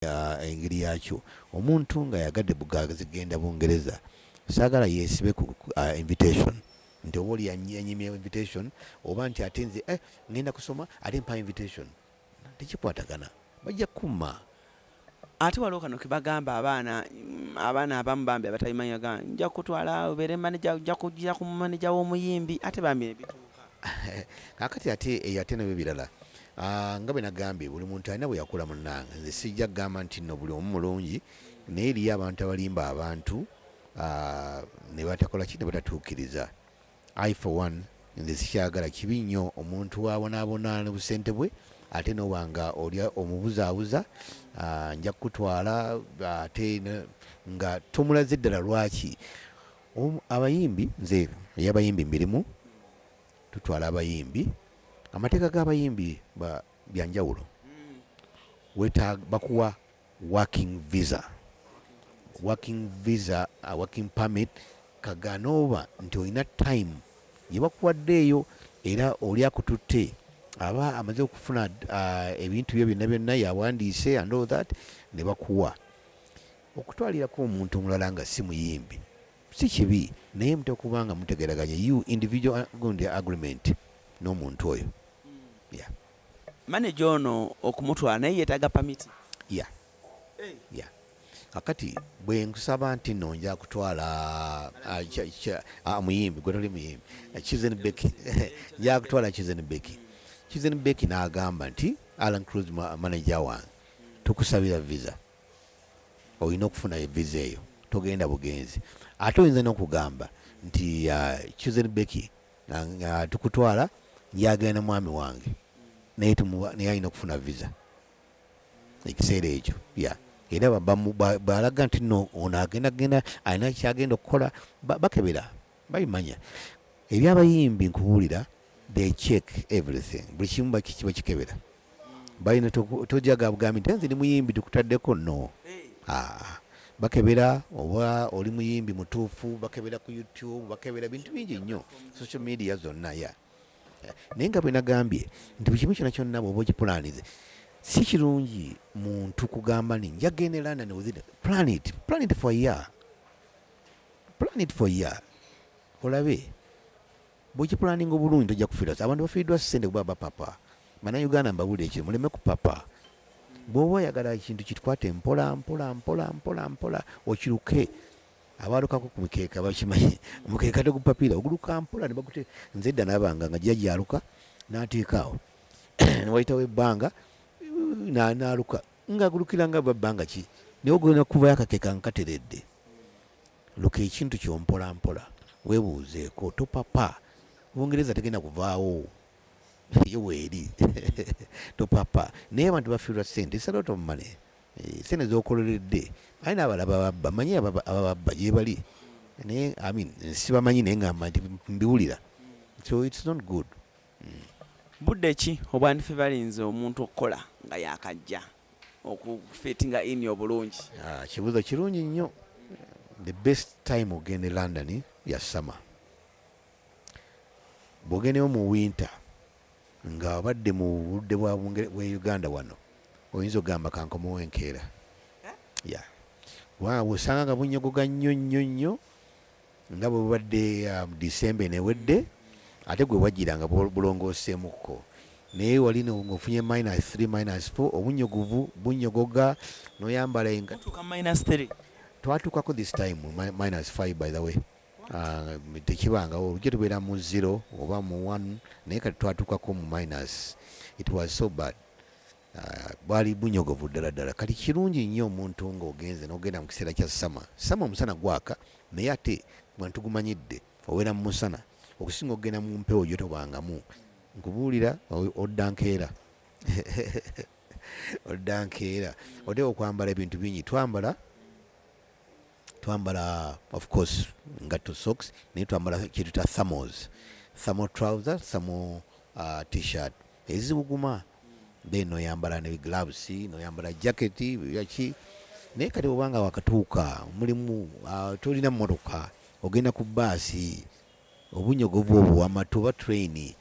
engeri yakyo omuntu nga yagadde bugagenda Bungereza saagala yeesibe ku invitation nti oba oli yanyimye invitation oba nti ate nze ngenda kusoma ate mpa invitation tekikwatagana bajja kumma. Ate waliwo kano kebagamba abaana abamu bambi abatabimanyi bagamba nja kutwala obeere maneja ojja kujja ku maneja w'omuyimbi ate bambi nebituuka. Kakati ate nabyo birala nga bwe nagambye buli muntu alina bwe yakula munnange nze sijja kugamba nti nno buli omu mulungi naye eriyo abantu abalimba abantu ne batakola ki ne batatuukiriza. I for one nze sikyagala kibi nnyo omuntu wabonaabona ne busente bwe ate nobanga olya omubuzaabuza nja kutwala ate nga tomulaze ddala lwaki. Abayimbi nze ey'abayimbi mbirimu tutwala abayimbi amateeka g'abayimbi byanjawulo. Bakuwa working visa working permit kaganooba nti olina time gye bakuwaddeeyo era oli akututte aba amaze okufuna ebintu byo byonna yawandiise and all that ne bakuwa. Okutwalirako omuntu omulala nga si muyimbi si kibi naye mutekubanga mutegeraganya you individual agreement n'omuntu oyo. Manager ono okumutwala naye yeetaaga pamiti. Kakati bwe nkusaba nti nno nja kutwala muyimbi gwe toli muyimbi Chizenbeki nja kutwala Chizenbeki n'agamba nti ALLANCRUZ manager wange tukusabira visa olina okufuna visa eyo togenda bugenzi. Ate oyinza n'okugamba nti Chizenbeki tukutwala njagenda mwami wange naye alina okufuna visa ekiseera ekyo era balaga nti no ono agenda alina kyagenda okukola bakebera babimanya. Ebyabayimbi nkubuulira they check everything buli kimu kiba kikebera balina tojaga bugambi nti nze ndi muyimbi tukutaddeko no bakebera oba oli muyimbi mutuufu bakebera ku YouTube bakebera bintu bingi nnyo social media zonna naye nga bwe nagambye nti buli kimu kyonna kyonna bw'oba okipulanize si kirungi muntu kugamba ni njagenda e London within plan it for a year olabe bw'okipulaninga obulungi tojja kufiirwa. Abantu bafiiriddwa ssente kuba bapapa Bannayuganda mbabuulira ekyo muleme kupapa. Bw'oba oyagala ekintu kikwate mpola okiruke. Abalukako ku mukeeka bakimanyi omukeeka tegupapiira oguluka mpola ne bakute. Nze dda nabanga nga jjajja aluka n'ateekaawo ne wayitawo ebbanga n'aluka ng'agulukira nga babbanga ki naye ogenda kuvayo akakeeka nkateredde. Luka ekintu kyompola weebuuzeeko topapa. Bungereza tegenda kuvaawo yo weeri topapa. Naye abantu bafiirwa ssente it's a lot of money. Sente z'okoleredde alina abalaba babba manyi abababba gye bali naye sibamanyi naye ngamba nti mbiwulira so it's not good. Budde ki obwandife balinze omuntu okukola nga yakajja okufittinga in obulungi? Kibuuzo kirungi nnyo. The best time ogenda e London ya summer. Bw'ogendeyo mu winter nga obadde mu budde bwa Uganda wano oyinza ogamba kankomawo enkeera. Osanga nga bunyogoga nnyo nga bwe bubadde December newedde ate gwe wajjira nga bulongooseemukko naye wali ng'ofunye -3 -4 obunyogovu bunyogoga n'oyambala -3 twatuukako this time -5 by the way. Tekibangawo olujja tubeera mu 0 oba mu 1 naye kati twatuukako mu minus. It was so bad. Bwali bunyogovu ddala. Kati kirungi nnyo omuntu ng'ogenze n'ogenda mu kiseera kya sama omusana gwaka naye ate bantu gumanyidde obeera mu musana okusinga okugenda mu mpewo gyo tobangamu. Nkubuulira odda nkeera oteeka okwambala ebintu bingi. Twambala of course ngatto socks naye twambala kyetuta thermal trousers thermal t-shirt ezibuguma then noyambala ne gloves noyambala jacket yaki. Naye kati obanga wakatuuka mulimu tolina mmotoka ogenda ku baasi obunyogovu obwo amatu oba train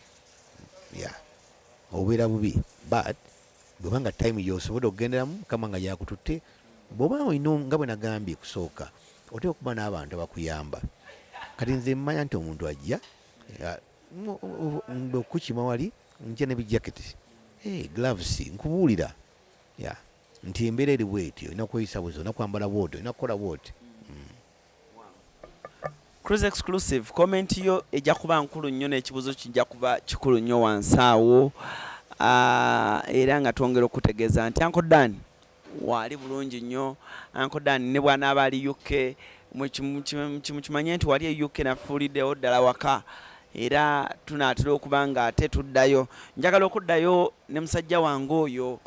obeera bubi but bwebanga time gyosobodde okugenderamu kama nga yakututte bw'oba olina nga bwe nagambye kusooka oteeka okuba n'abantu abakuyamba kati nze mmanya nti omuntu ajja okukima wali nja ne bijaketi gloves nkubuulira nti embeera eri bweti olina kweyisa bwezi olina kwambala bwoti olina kukola bwoti. CRUZ exclusive comment yo ejja kuba nkulu nnyo n'ekibuzo kijja kuba kikulu nnyo wansi awo era nga twongera okutegeeza nti Uncle Dan wali bulungi nnyo. Uncle Dan ne bw'anaaba ali UK kimanye nti wali e UK nafuuliddewo ddala waka era tunaatera okuba nga ate tuddayo. Njagala okuddayo ne musajja wange oyo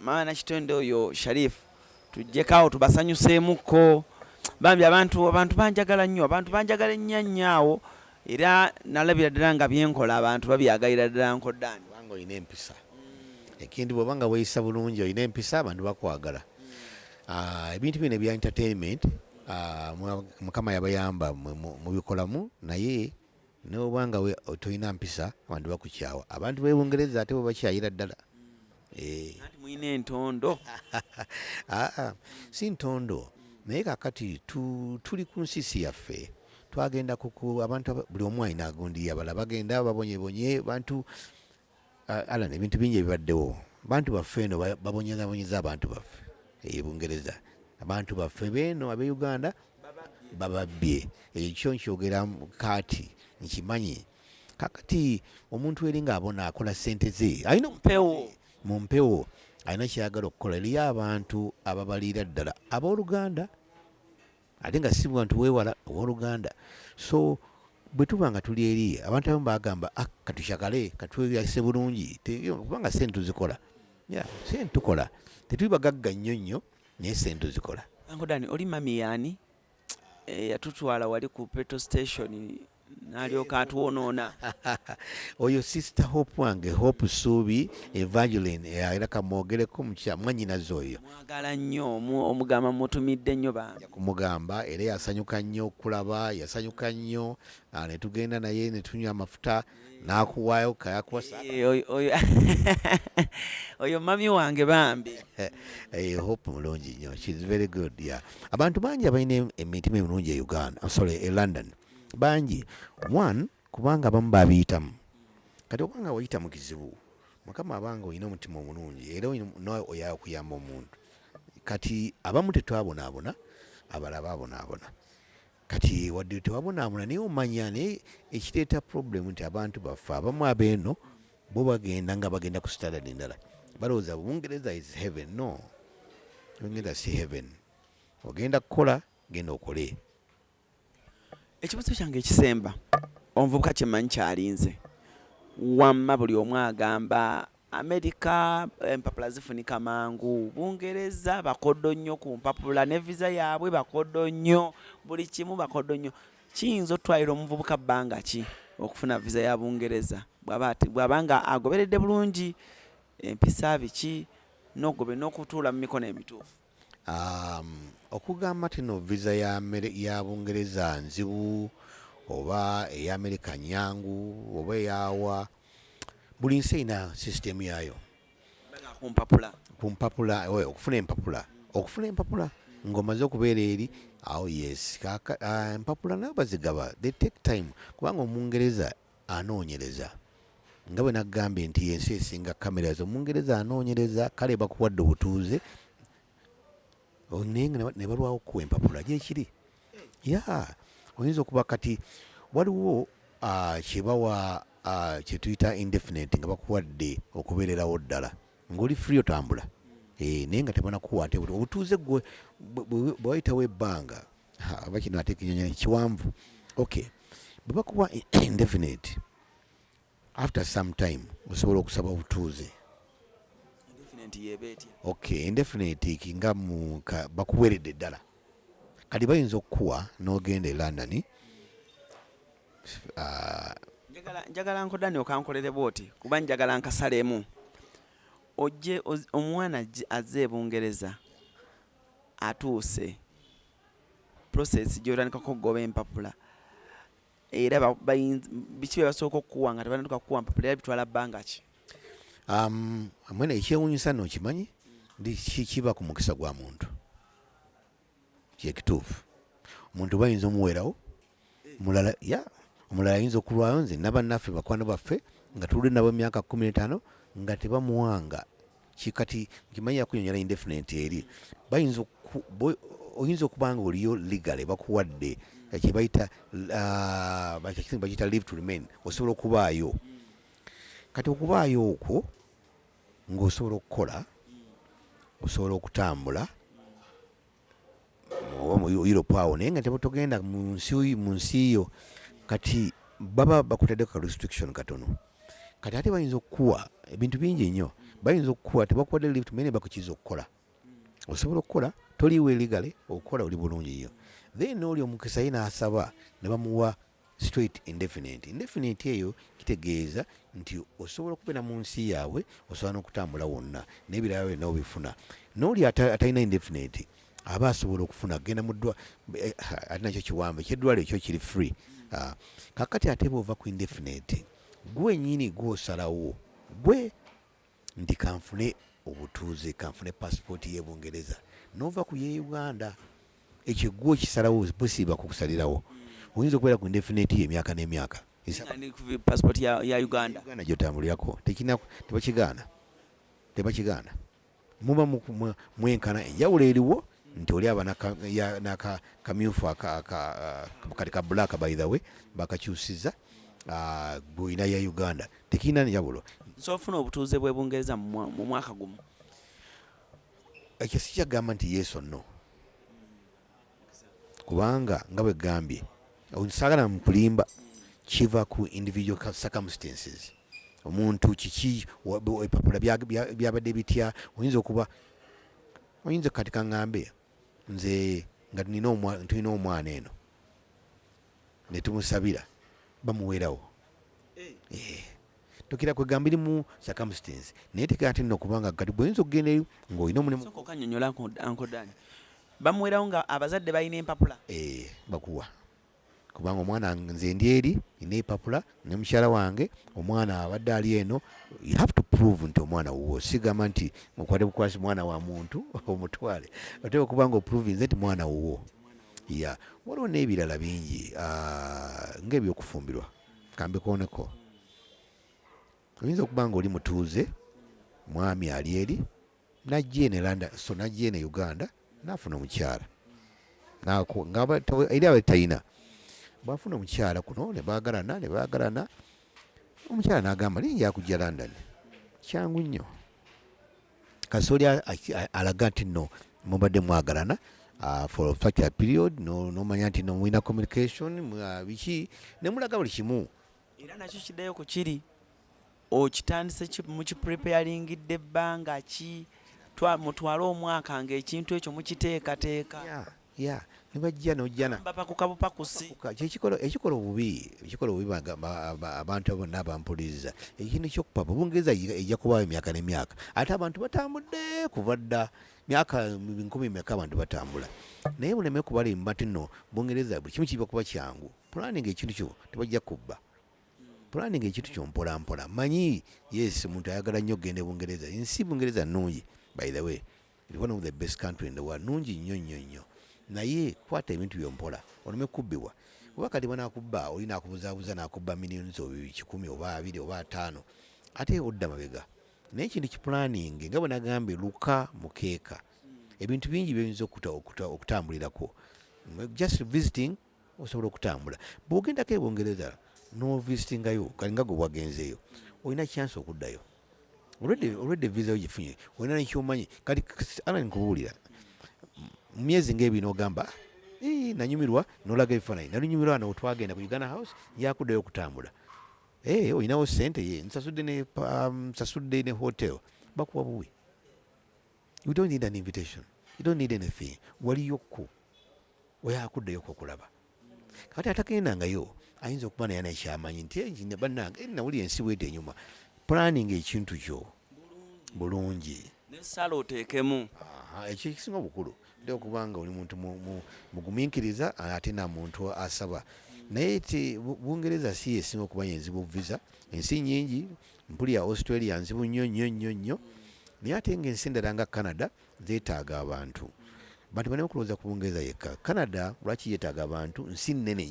mama nakitonde oyo Sharif tujjekaawo tubasanyuseemuko bambi abantu banjagala nnyo abantu banjagala ennyo era nalabira ddala nga byenkola abantu babyagalira ddala Uncle Dan kubanga olina empisa ekindi bw'oba nga weeyisa bulungi olina empisa abantu bakwagala. Ebintu bino ebya entertainment mukama yabayamba mubikolamu naye nobanga tolina mpisa abantu bakukyawa. Abantu b'Ebungereza ate bwe bakyayira ddala anti muyina entondo si ntondo naye kakati tuli ku nsisi yaffe twagenda abantu buli omu alina agundi abala bagenda babonyebonye bantu Alan ebintu bingi ebibaddewo bantu baffe eno babonyezabonyeza abantu baffe Bungereza abantu baffe beno abe Uganda bababbye ekyo nkyogera kati nkimanyi kakati omuntu eri ng'abona akola ssente ze alina mu mpewo alina kyayagala okukola eriyo abantu ababalira ddala abooluganda ate nga si bantu weewala owooluganda so bwe tuba nga tuli eri abantu abamu bagamba katukyagale katweyase bulungi kubanga sente tuzikola sente tukola tetuli bagagga nnyo nnyo naye sente tuzikola. Uncle Dan oli mami yaani yatutwala wali ku petrol station n'alyoka atwonoona oyo sister Hope wange Hope Suubi Evangeline era kamwogereko mwannyinaze oyo mwagala nnyo omugamba mutumidde nnyo bambi kumugamba era yasanyuka nnyo okulaba yasanyuka nnyo ne tugenda naye ne tunywa amafuta n'akuwaayo kayakwasa oyo mami wange bambi Hope mulungi nnyo she's very good abantu bangi abalina emitima emirungi e Uganda e London bangi one kubanga abamu babiyitamu kati obanga wayita mu kizibu mukama abanga olina omutima omulungi era oyagala okuyamba omuntu kati abamu tetwabonaabona abalala babonaabona kati wadde tewabonaabona naye omanya naye ekireeta problem nti abantu baffe abamu abeeno bo bagenda nga bagenda ku standard endala balowooza Bungereza is heaven. No, Bungereza si heaven. Ogenda kukola genda okole. Ekibuzo kyange ekisemba omuvubuka kyemmanyi kyalinze wamma buli omu agamba Amerika empapula zifunika mangu Bungereza bakoddo nnyo ku mpapula ne visa yaabwe bakoddo nnyo buli kimu bakoddo nnyo kiyinza otwalira omuvubuka bbanga ki okufuna visa ya Bungereza bw'abanga agoberedde bulungi empisa biki n'ogobe n'okutuula mu mikono emituufu. Okugamba tino visa ya Bungereza nzibu oba eya Amerika nyangu oba eyawa buli nsi erina sisitemu yaayo ku mpapula okufuna empapula ng'omaze okubeera eri awo yes empapula nabo bazigaba they take time kubanga Omungereza anoonyereza nga bwe nagambye nti ensi esinga kamera Omungereza anoonyereza kale bakuwadde obutuuze ne balwawo kuwa empapula gyekiri oyinza okuba kati waliwo kyebawa kyetuyita indefinite nga bakuwadde okubeererawo ddala ng'oli free otambula naye nga tebanakuwa ate obutuuze gwe bwewayitawo ebbanga aba kino ate kinyonyi kiwanvu bwe bakuwa indefinite after some time osobola okusaba obutuuze indefinite kinga bakuweeredde ddala kati bayinza okukuwa n'ogenda e London njagala nkodani okankolere bwoti kuba njagala nkasalemu ojje omwana azze e Bungereza atuuse process gyotandikako okugoba empapula era biki bye basooka okukuwa nga tebanatuka kukuwa mpapula era bitwala bbanga ki? Mwene ekyewuunyisa nno okimanyi ndi kiba ku mukisa gwa muntu kyekituufu. Omuntu bayinza omuweerawo omulala ayinza okulwayo. Nze nabannaffe bakwano baffe nga tuludde nabo emyaka 15 nga tebamuwanga kikati nkimanyi yakunyonyola indefinite eri oyinza okuba nga oliyo legale bakuwadde kyebayita bakiyita live to remain, osobola okubaayo. Kati okubaayo okwo ng'osobola okukola, osobola okutambula oba mu Europe awo, naye nga tebotogenda mu nsi yo. Kati baba bakutaddeko ka restriction katono. Kati ate bayinza okukuwa ebintu bingi nnyo, bayinza okukuwa tebakuwadde live to remain bakukiza okukola. Osobola okukola toliiwe legale okukola oli bulungi nnyo. Then oli omukisa ye n'asaba ne bamuwa straight indefinite. Indefinite eyo kitegeeza nti osobola okubeera mu nsi yaabwe, osobola n'okutambula wonna n'ebirala byonna obifuna. N'oli atalina indefinite aba asobola okufuna genda muddwa alinakyo kiwambe ekyeddwaliro ekyo kiri free. Kakati ate bw'ova ku indefinite gwe nnyini gw'osalawo gwe nti kanfune obutuuze, kanfune passport y'e Bungereza, n'ova ku ye Uganda, ekyo gwe okisalawo busiiba kukusalirawo. Oyinza okubeera ku indefinite y'emyaka n'emyaka. Passport ya Uganda gy'otambulirako tebakigaana. Muba mwenkana, enjawulo eriwo nti oli aba nakamyufu kati ka black by the way bakakyusiza bw'olina ya Uganda tekirina njawulo. So ofuna obutuuze bwe Bungereza mu mwaka gumu. Ekyo sikyagamba nti yes or no, kubanga nga bwe gambye saagala mukulimba kiva ku individual circumstances. Omuntu kiki epapula byabadde bitya, oyinza kati kaŋŋambe nze nga tulina omwana eno ne tumusabira bamuweerawo. Tokira kwegamba iri mu circumstance naye tekera ate nno kubanga kati bw'oyinza okugenda ng'olina omulimu okanyonyola ankodani bamuweerawo nga abazadde balina empapula bakuwa. Kubanga omwana nze ndi eri nina empapula ne mukyala wange omwana abadde ali eno, you have to prove nti omwana wuwo. Sigamba nti mukwate bukwasi mwana wa muntu omutwale, oteeka okuba nga oprovinze nti mwana wuwo. Waliwo n'ebirala bingi ng'ebyokufumbirwa kambikooneko. Oyinza okuba nga oli mutuuze, mwami ali eri najja ene Uganda n'afuna omukyala eri aba talina. Bw'afuna omukyala kuno ne baagalana, omukyala n'agamba linja akujja London kyangu nnyo. Kasooli alaga nti nno mubadde mwagalana for such a period, n'omanya nti mulina communication biki ne mulaga buli kimu. Era nakyo kiddayo ku kiri okitandise mukipreparingidde ebbanga ki mutwale omwaka ng'ekintu ekyo mukiteekateeka. Nibajja nojjana bapakukabupakusi ekikola obubi abantu bonna abampuliriza ekintu kyokupapa Bungereza ejja kubaayo emyaka n'emyaka, ate abantu batambudde kuva dda myaka 10 abantu batambula, naye buleme kubalimba nti nno Bungereza buli kimu kiba kuba kyangu. Planning ekintu kyo tebajja kubba, planning ekintu kyo mpola mpola. Manyi yes omuntu ayagala nnyo okugenda e Bungereza, ensi Bungereza nnungi by the way, it's one of the best country in the world, nnungi nnyo. Naye kwata ebintu byompola oleme kubbibwa. Kuba kati banakubba oli nakubuzaabuza nakubba millions 10 oba 20 oba 5 ate odda mabega. Naye ekintu kipulaninge nga bwe nagambye luka mukeeka, ebintu bingi byinza okutambulirako. Just visiting osobola okutambula. Bw'ogendako e Bungereza no visitingayo kalinga gwe wagenzeeyo olina chance okuddayo. Already visa ogifunye olina nekyomanyi. Kati ala nkubuulira mu myezi ng'ebiri n'ogamba nanyumirwa n'olaga ebifaananyi nalunyumirwa n'otwagenda ku Uganda House yakuddayo okutambula. Olinawo ssente nsasudde ne hotel bakuwa buwi. You don't need an invitation, you don't need anything. Waliyokko oyakuddayoku okulaba. Kati atagendangayo ayinza okuba naye nekyamanyi nti bannange nawulira ensi bwete enyuma. Planning ekintu kyo bulungi nesala oteekemu ekyo ekisinga obukulu nti okubanga oli muntu mugumiikiriza ate na muntu asaba naye Bungereza si yesinga okuba yenzibu visa. Ensi nyingi mpulira Australia nzibu nnyo naye ate ng'ensi endala nga Canada zeetaaga abantu. Bantu baleme kulowooza ku Bungereza yekka. Canada lwaki yeetaaga abantu? Nsi nnene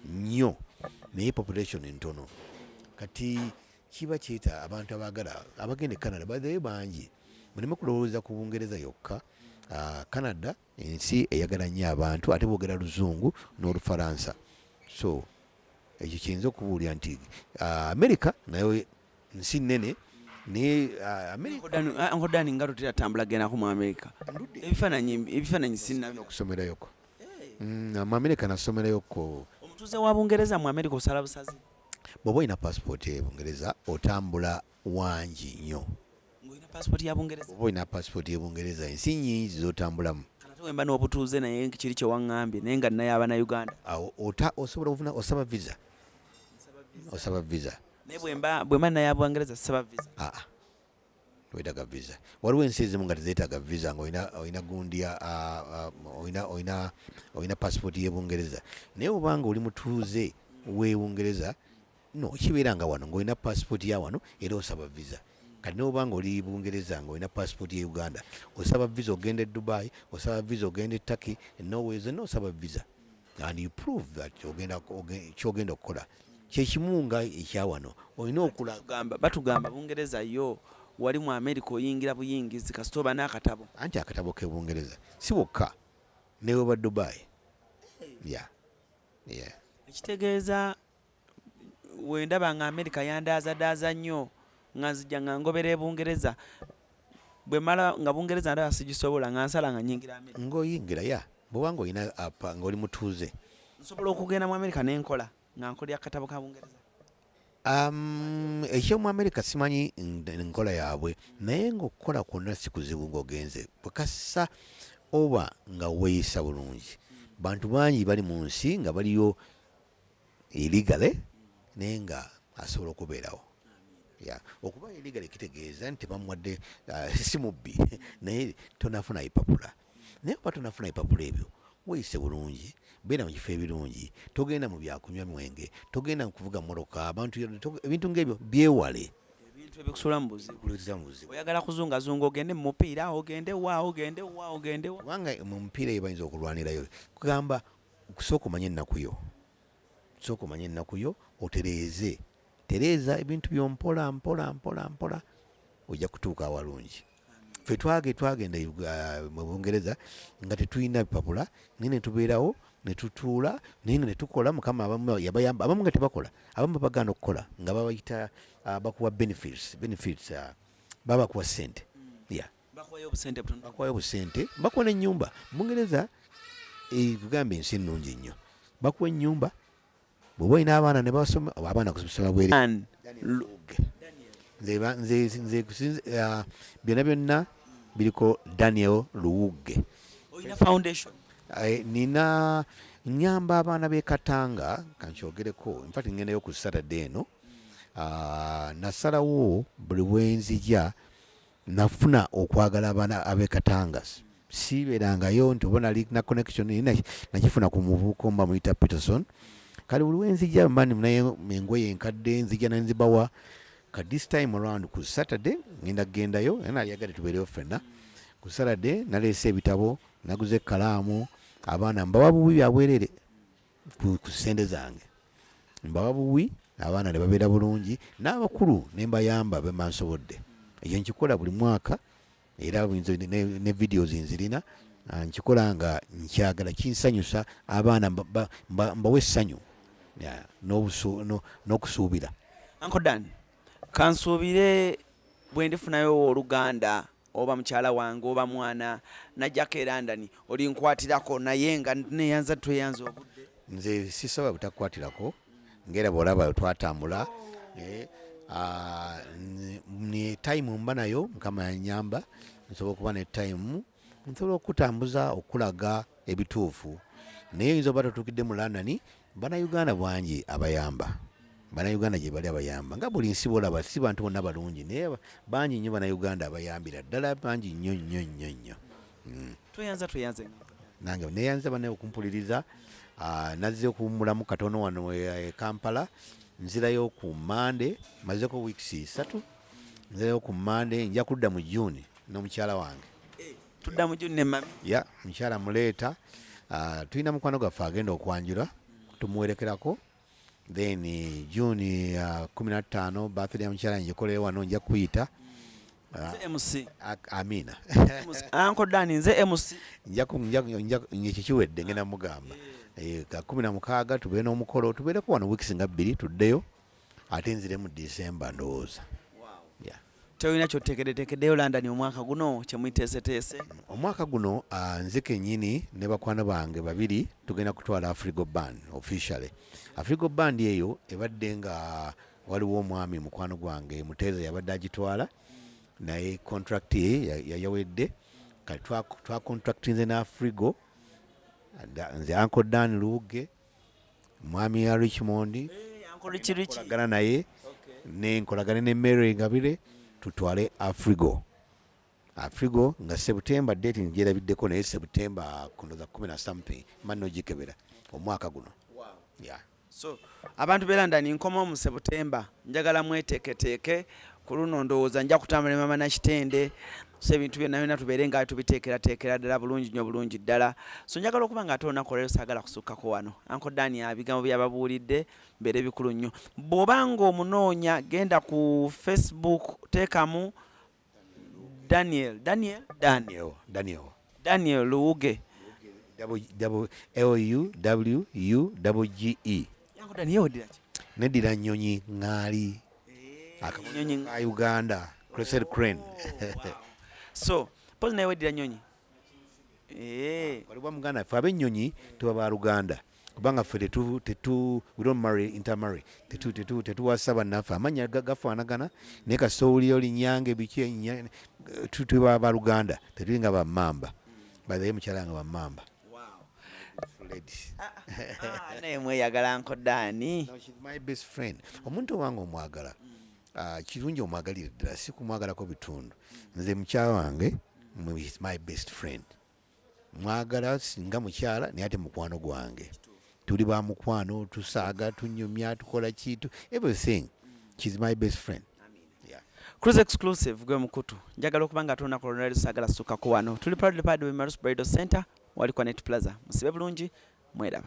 nnyo naye population ntono. Kati kiba kyeta abantu abagenda e Canada bazayo bangi. Muleme kulowooza ku Bungereza yokka. Canada ensi eyagala nnyo abantu ate boogera Luzungu n'Olufalansa. So ekyo kiyinza okubuulira nti America nayo nsi nnene naye nkodani nga tutera tambula genako mu America ebifaananyi sinabyo okusomerayoko mu America nasomerayoko. Omutuuze wa Bungereza mu America osala busazi bw'oba olina passport ye Bungereza otambula wangi nnyo. Ng'olina passport ya Bungereza? Oba olina passport ye Bungereza ensi nnyingi z'otambulamu. Ate wemba n'obutuuze naye kiri kye waŋŋambye naye nga naye aba na Uganda. Awo osobola okufuna osaba visa. Osaba visa. Naye bwemba naye Bungereza saba visa. Weetaaga visa. Waliwo ensi ezimu nga tezeetaaga visa ng'olina gundi olina passport ye Bungereza. Naye obanga oli mutuuze w'e Bungereza kibeera nga wano ng'olina passport ya wano era osaba visa. Kati n'obanga oli Bungereza ng'olina passport ye Uganda osaba visa ogenda e Dubai, osaba visa ogenda e Turkey, Norway zonna osaba visa. And you prove that ky'ogenda okukola kyekimu nga ekya wano olina batugamba Bungereza yo wali mu America oyingira buyingizi kasita oba n'akatabo. Anti akatabo ke Bungereza si wokka ne oba Dubai. Ekitegeeza wendaba nga America yandaazadaaza nnyo nga nzija nga ngobera e Bungereza bwe mala nga Bungereza ndaba sigisobola nga nsala nga nyingira America. Ng'oyingira bw'obanga olina apa ng'oli mutuuze nsobola okugenda mu America n'enkola nga nkolera akatabo ka Bungereza. Ekyomu America simanyi enkola yaabwe naye ng'okukola kwonna si kuzibu ng'ogenze bwekassa oba nga weeyisa bulungi. Bantu bangi bali mu nsi nga baliyo illegale naye nga asobola okubeerawo. Okuba illegale kitegeeza nti bamuwadde si mubbi naye tonafuna ipapula. Naye oba tonafuna ipapula ebyo weeyise bulungi, beera mu kifo ebirungi, togenda mu byakunywa mwenge, togenda mu kuvuga mmotoka, ebintu ng'ebyo byewale. Ebintu ebikusuula mu buzibu. Oyagala kuzungazunga ogende mu mupiira ogende wa. Kubanga mu mupiira eyo bayinza okulwanirayo. Kugamba kusooka omanye ennaku yo otereeze. Tereeza ebintu by'ompola mpola ojja kutuuka awalungi. Ffe twagenda mu Bungereza nga tetulina bipapula naye ne tubeerawo ne tutuula naye nga ne tukola Mukama abamu yabayamba abamu nga tebakola abamu babagaana okukola nga babayita bakuwa benefits baba bakuwa ssente. Bakuwayo obusente bakuwa n'ennyumba. Bungereza kugamba ensi ennungi nnyo bakuwa ennyumba bw'oba olina abaana ne basoma abaana kusoma bwere byonna biriko Daniel Luwugge. Oyina foundation? Nyamba abaana b'e Katanga kankyogereko. In fact ngendayo ku Saturday eno. Nasalawo buli bwenzija nafuna okwagala abaana ab'e Katanga. Siibeerangayo nti oba nali na connection nakifuna ku muvubuka omba muyita Peterson. Kale buli wenzija mani naye engoye enkadde nzija nenzibawa. This time around ku Saturday gendayo era yagala tubeereyo ffenna. Ku Saturday naleese ebitabo, naguze kalaamu, abaana mbawa buwi byabwerere ku ssente zange. Mbawa buwi, abaana ne babeera bulungi, n'abakulu ne mbayamba be mansobodde. Ekyo nkikola buli mwaka era ne videos nzirina. Nkikola nga nkyagala kinsanyusa abaana mbawe essanyu n'okusuubira. Uncle Dan, kansuubire bwe ndifunayo Oluganda oba mukyala wange oba mwana najjako e London olinkwatirako naye nga neyanza tweyanza obudde. Nze sisaba butakwatirako ngera bw'olaba twatambula ne time mba nayo Mukama yanyamba nsobola okuba ne time nsobola okutambuza okulaga ebituufu naye oyinza oba totuukidde mu London Bannayuganda bangi abayamba. Bannayuganda gye bali abayamba nga buli nsi bw'olaba si bantu bonna balungi naye bangi nnyo Bannayuganda abayambira ddala bangi nnyo. Tweyanze nange neyanza banaye okumpuliriza nazze okuwummulamu katono wano e Kampala, nzirayo ku Monday, mazeko weeks 3, nzirayo ku Monday, nja kudda mu June n'omukyala wange. Tudda mu June ne mami? Ya, mukyala muleeta. Tulina mukwano gwaffe agenda okwanjula, tumuwerekerako. Then June 15 birthday ya mukyala njikolere wano, nja kuyita. MC. Amina. Uncle Dan nze MC. Ekyo kiwedde ngenda mugamba. 16 tubeere n'omukolo, tubeereko wano weeks nga 2 tuddeyo, ate nzire mu December ndowooza. Yeah. Toyina kyotteekeddeyo London omwaka guno kyemwiteeseteese? Omwaka guno nze kennyini ne bakwano bange babiri tugenda kutwala Afrigo Band officially. Afrigo Band eyo ebadde nga waliwo omwami mukwano gwange Muteeza yabadde agitwala, naye contract ye yayawedde, kati twa contractinze na Afrigo, nze Uncle Dan Luge, mwami ya Richmond, nkolagana naye, nkolagana ne Mary Ngabire, tutwale Afrigo nga September date ngyerabiddeko, naye September kunoza 10 something manno gikebera omwaka guno. Yeah. So abantu be London nkoma mu September, njagala mweteeketeeke ku luno ndowooza nja kutambula mama na kitende, so ebintu byonna tubeere nga tubiteekerateekera ddala bulungi ddala. So njagala okuba nga ate olunaku olwaleero saagala kusukkako wano. Uncle Dan ebigambo byababuulidde mbeere bikulu nnyo. Bw'oba ng'omunoonya genda ku Facebook teekamu Daniel Luwuge. LUWUGE. Uncle Dan yeweddira ki? Neddira nnyonyi ŋŋaali. Akamunyi ka Uganda. Crescent crane. So, pozi naye weddira nnyonyi? Waliwo Muganda ffe ab'ennyonyi tuba ba Luganda. Kubanga ffe we don't intermarry. Tetuwasa bannaffe. Amannya gafaanagana naye kasita owulira oli Nyange biki tuba ba Luganda. Tetuli nga ba Mamba. Baye mukyala nga ba Mamba. Naye mweyagala Uncle Dan. No, she's my best friend. Omuntu wange omwagala. Kirungi omwagalire ddala, si kumwagalako bitundu. Nze mukyala wange is my best friend. Mwagala singa mukyala naye ate mukwano gwange. Tuli ba mukwano, tusaaga, tunyumya, tukola kitu, everything. She's my best friend. Yeah. CRUZ exclusive gwe mukutu. Njagala okuba nga tuna kolonel saagala sukkako wano. Tuli proudly part of Emmaus Bridal Center, wali kwa Net Plaza. Musibe bulungi, mweraba.